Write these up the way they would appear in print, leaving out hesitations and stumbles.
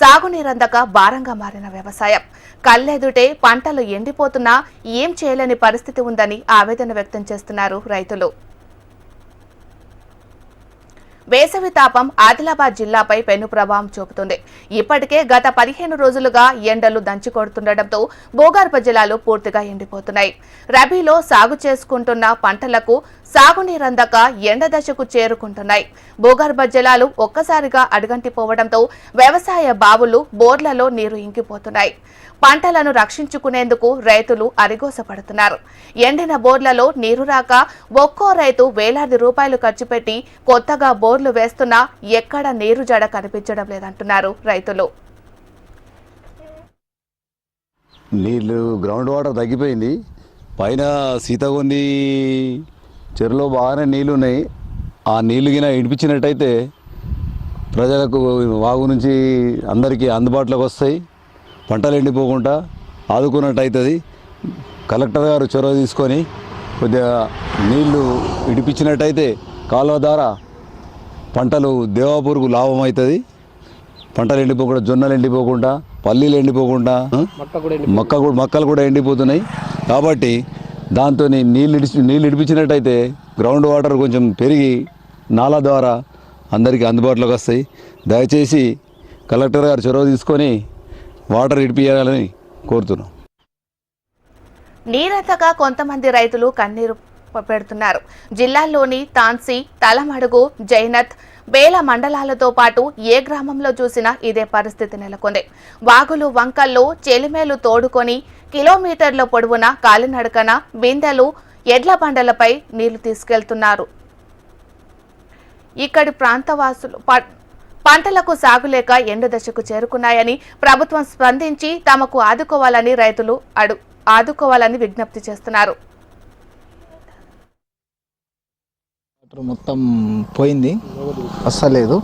సాగునీరందక భారంగా మారిన వ్యవసాయం. కళ్ళెదుటే పంటలు ఎండిపోతున్నా ఏం చేయలేని పరిస్థితి ఉందని ఆవేదన వ్యక్తం చేస్తున్నారు రైతులు. వేసవి తాపం ఆదిలాబాద్ జిల్లాపై పెను ప్రభావం చూపుతుంది. ఇప్పటికే గత 15 రోజులుగా ఎండలు దంచుకొడుతుండటంతో భూగర్భ జలాలు పూర్తిగా ఎండిపోతున్నాయి. రబీలో సాగు చేసుకుంటున్న పంటలకు సాగునీరందక ఎండ దశకు చేరుకుంటున్నాయి. భూగర్భ జలాలు ఒక్కసారిగా అడుగంటిపోవడంతో వ్యవసాయ బావులు, బోర్లలో నీరు ఇంకిపోతున్నాయి. పంటలను రక్షించుకునేందుకు రైతులు అరిగోసపడుతున్నారు. ఎండిన బోర్లలో నీరు రాక ఒక్కో రైతు వేలాది రూపాయలు ఖర్చు పెట్టి కొత్తగా బోర్లు వేస్తున్నా ఎక్కడ నీరు జడ కనిపించడం లేదంటున్నారు రైతులు. నీళ్లు గ్రౌండ్ వాటర్ తగ్గిపోయింది. పైన సీతగొంది చెరువులో బాగానే నీళ్లు ఉన్నాయి. ఆ నీళ్లు గిన ఇడిపించినట్టయితే ప్రజలకు వాగు నుంచి అందరికీ అందుబాటులోకి వస్తాయి. పంటలు ఎండిపోకుండా ఆదుకున్నట్టు అవుతుంది. కలెక్టర్ గారు చొరవ తీసుకొని కొద్దిగా నీళ్లు ఇడిపించినట్టయితే కాలువ ద్వారా పంటలు దేవాపూర్కు లాభం అవుతుంది. పంటలు ఎండిపోకుండా, జొన్నలు ఎండిపోకుండా, పల్లీలు ఎండిపోకుండా, మొక్కలు కూడా ఎండిపోతున్నాయి. కాబట్టి దాంతో నీళ్ళు ఇడిపించినట్టయితే గ్రౌండ్ వాటర్ కొంచెం పెరిగి నాలా ద్వారా అందరికీ అందుబాటులోకి వస్తాయి. దయచేసి కలెక్టర్ గారు చొరవ తీసుకొని వాటర్ ఇడిపియాలని కోరుతున్నాం. నీరంతగా కొంతమంది రైతులు కన్నీరు పెడుతున్నారు. జిల్లాలోని తాన్సీ, తలమడుగు, జైనత్, బేల మండలాలతో పాటు ఏ గ్రామంలో చూసినా ఇదే పరిస్థితి నెలకొంది. వాగులు, వంకల్లో చెలిమేలు తోడుకొని కిలోమీటర్ల పొడవున కాలినడకన బిందెలు, ఎడ్ల బండలపై నీళ్లు తీసుకెళ్తున్నారు. ఇక్కడి ప్రాంతవాసులు పంటలకు సాగులేక ఎండు దశకు చేరుకున్నాయని ప్రభుత్వం స్పందించి తమకు ఆదుకోవాలని రైతులు ఆదుకోవాలని విజ్ఞప్తి చేస్తున్నారు. మొత్తం పోయింది, అస్సలేదు.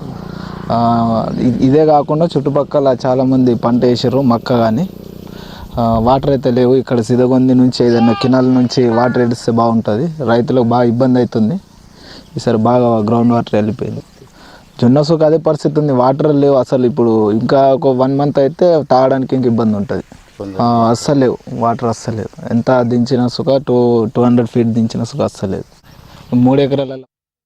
ఇదే కాకుండా చుట్టుపక్కల చాలామంది పంట వేసారు, మక్క కానీ వాటర్ అయితే లేవు. ఇక్కడ సిదగొంది నుంచి ఏదైనా కినాల నుంచి వాటర్ వేడిస్తే బాగుంటుంది. రైతులకు బాగా ఇబ్బంది అవుతుంది. ఈసారి బాగా గ్రౌండ్ వాటర్ వెళ్ళిపోయింది. జొన్న సుఖ అదే పరిస్థితి ఉంది, వాటర్ లేవు అసలు. ఇప్పుడు ఇంకా ఒక 1 మంత్ అయితే తాగడానికి ఇంక ఇబ్బంది ఉంటుంది. అస్సలు లేవు వాటర్, అస్సలేదు. ఎంత దించిన సుఖ 200 ఫీట్ దించిన సుఖ అస్సలేదు. 3 ఎకరాల